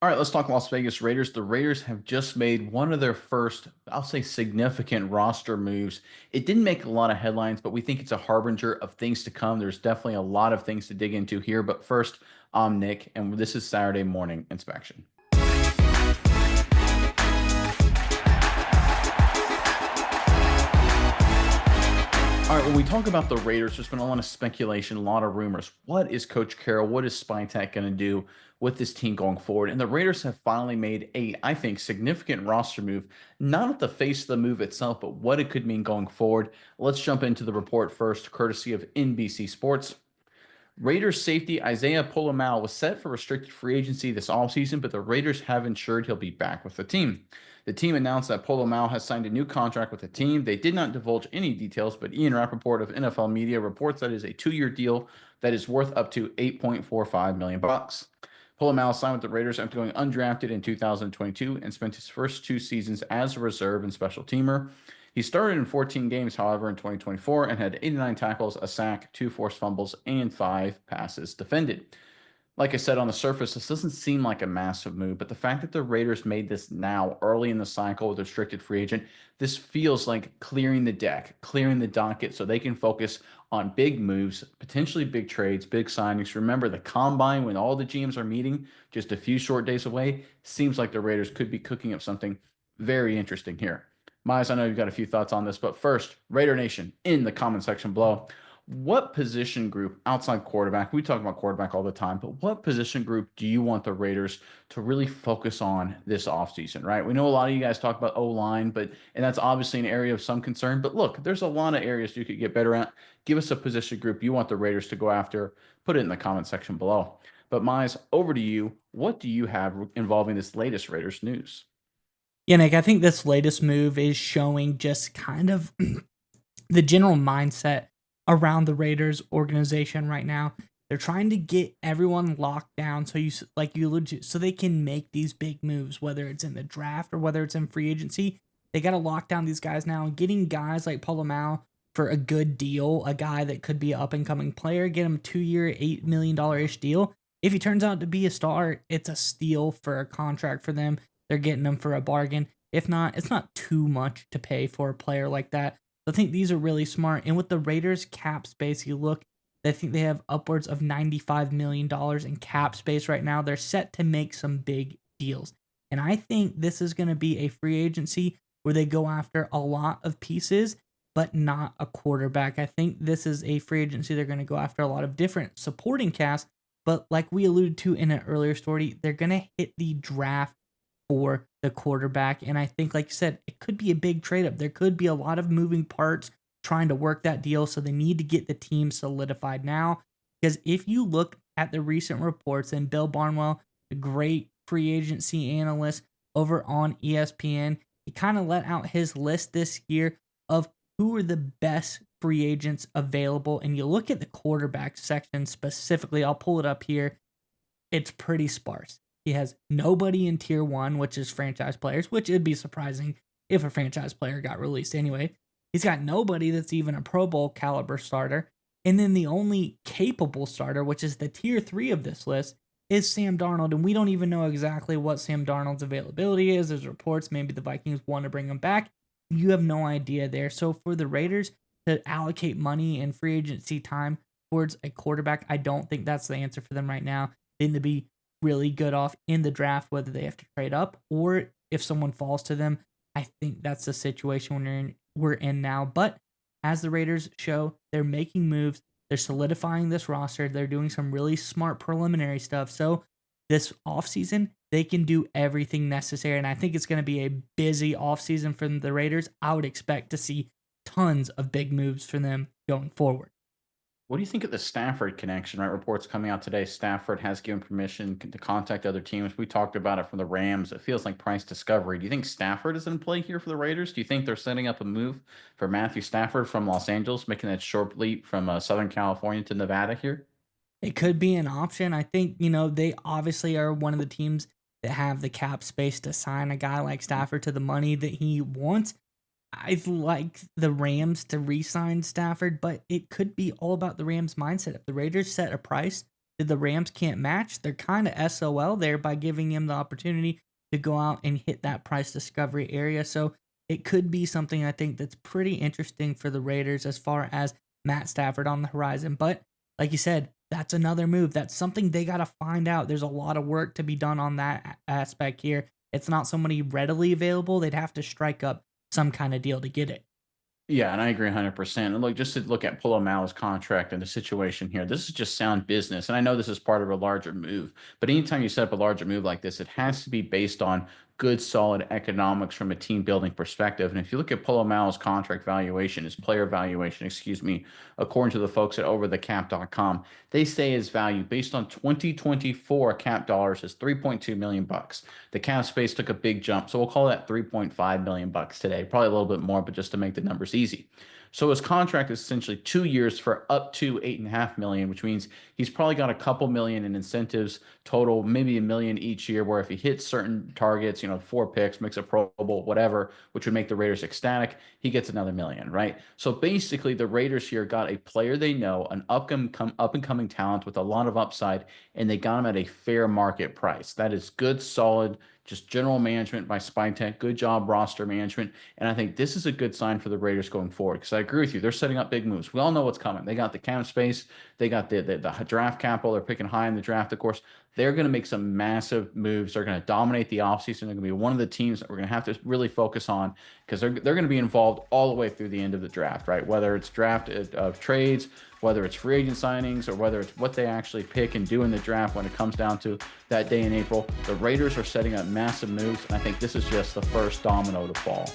All right, let's talk Las Vegas Raiders. The Raiders have just made one of their first, I'll say, significant roster moves. It didn't make a lot of headlines, but we think it's a harbinger of things to come. There's definitely a lot of things to dig into here. But first, I'm Nick, and this is Saturday Morning Inspection. All right, when we talk about the Raiders, there's been a lot of speculation, a lot of rumors. What is Coach Carroll? What is Spytech going to do with this team going forward? And the Raiders have finally made a, I think, significant roster move, not at the face of the move itself, but what it could mean going forward. Let's jump into the report first, courtesy of NBC Sports. Raiders safety Isaiah Pola was set for restricted free agency this offseason, but the Raiders have ensured he'll be back with the team. The team announced that Pola has signed a new contract with the team. They did not divulge any details, but Ian Rappaport of NFL Media reports that it is a 2-year deal that is worth up to $8.45 million. Pola signed with the Raiders after going undrafted in 2022 and spent his first 2 seasons as a reserve and special teamer. He started in 14 games, however, in 2024 and had 89 tackles, a sack, 2 forced fumbles, and 5 passes defended. Like I said, on the surface, this doesn't seem like a massive move, but the fact that the Raiders made this now early in the cycle with a restricted free agent, this feels like clearing the deck, clearing the docket so they can focus on big moves, potentially big trades, big signings. Remember, the combine, when all the GMs are meeting just a few short days away, seems like the Raiders could be cooking up something very interesting here. Miles, I know you've got a few thoughts on this, but first, Raider Nation, in the comment section below, what position group outside quarterback, we talk about quarterback all the time, but what position group do you want the Raiders to really focus on this offseason, right? We know a lot of you guys talk about O-line, and that's obviously an area of some concern, but look, there's a lot of areas you could get better at. Give us a position group you want the Raiders to go after. Put it in the comment section below. But Miles, over to you. What do you have involving this latest Raiders news? Yeah, Nick, I think this latest move is showing just kind of the general mindset around the Raiders organization right now. They're trying to get everyone locked down, so like you alluded to, so they can make these big moves, whether it's in the draft or whether it's in free agency. They got to lock down these guys now, and getting guys like Paulo for a good deal, a guy that could be an up and coming player, get him a 2-year, $8 million ish deal. If he turns out to be a star, it's a steal for a contract for them. They're getting him for a bargain. If not, it's not too much to pay for a player like that. I think these are really smart. And with the Raiders cap space, you look, I think they have upwards of $95 million in cap space right now. They're set to make some big deals. And I think this is going to be a free agency where they go after a lot of pieces, but not a quarterback. I think this is a free agency they're going to go after a lot of different supporting casts. But like we alluded to in an earlier story, they're going to hit the draft for the quarterback. And I think, like you said, it could be a big trade up. There could be a lot of moving parts trying to work that deal. So they need to get the team solidified now. Because if you look at the recent reports, and Bill Barnwell, a great free agency analyst over on ESPN, he kind of let out his list this year of who are the best free agents available. And you look at the quarterback section specifically, I'll pull it up here. It's pretty sparse. He has nobody in tier 1, which is franchise players, which would be surprising if a franchise player got released anyway. He's got nobody that's even a Pro Bowl caliber starter. And then the only capable starter, which is the tier 3 of this list, is Sam Darnold. And we don't even know exactly what Sam Darnold's availability is. There's reports maybe the Vikings want to bring him back. You have no idea there. So for the Raiders to allocate money and free agency time towards a quarterback, I don't think that's the answer for them right now. They need to be really good off in the draft, whether they have to trade up or if someone falls to them. I think that's the situation we're in now. But as the Raiders show, they're making moves. They're solidifying this roster. They're doing some really smart preliminary stuff. So this offseason, they can do everything necessary. And I think it's going to be a busy offseason for the Raiders. I would expect to see tons of big moves for them going forward. What do you think of the Stafford connection? Right, reports coming out today. Stafford has given permission to contact other teams. We talked about it from the Rams. It feels like price discovery. Do you think Stafford is in play here for the Raiders? Do you think they're setting up a move for Matthew Stafford from Los Angeles, making that short leap from Southern California to Nevada here? It could be an option. I think, they obviously are one of the teams that have the cap space to sign a guy like Stafford to the money that he wants. I'd like the Rams to re-sign Stafford, but it could be all about the Rams' mindset. If the Raiders set a price, that the Rams can't match, they're kind of SOL there by giving him the opportunity to go out and hit that price discovery area. So it could be something I think that's pretty interesting for the Raiders as far as Matt Stafford on the horizon. But like you said, that's another move. That's something they got to find out. There's a lot of work to be done on that aspect here. It's not somebody readily available. They'd have to strike up some kind of deal to get it. Yeah, and I agree 100%. And look, just to look at Pulomala's contract and the situation here, this is just sound business. And I know this is part of a larger move, but anytime you set up a larger move like this, it has to be based on good, solid economics from a team building perspective. And if you look at Pulomala's contract valuation, his player valuation, excuse me, according to the folks at overthecap.com, they say his value based on 2024 cap dollars is 3.2 million bucks. The cap space took a big jump, so we'll call that 3.5 million bucks today. Probably a little bit more, but just to make the numbers easy. So his contract is essentially 2 years for up to 8.5 million, which means he's probably got a couple million in incentives total, maybe a million each year, where if he hits certain targets, 4 picks, makes a Pro Bowl, whatever, which would make the Raiders ecstatic, he gets another million, right? So basically the Raiders here got a player they know, an up and coming talent with a lot of upside, and they got him at a fair market price. That is good, solid, just general management by Spytech. Good job, roster management. And I think this is a good sign for the Raiders going forward, because I agree with you. They're setting up big moves. We all know what's coming. They got the cap space. They got the draft capital. They're picking high in the draft, of course. They're going to make some massive moves. They're going to dominate the offseason. They're going to be one of the teams that we're going to have to really focus on, because they're going to be involved all the way through the end of the draft, right? Whether it's draft trades, whether it's free agent signings, or whether it's what they actually pick and do in the draft when it comes down to that day in April. The Raiders are setting up massive moves, and I think this is just the first domino to fall.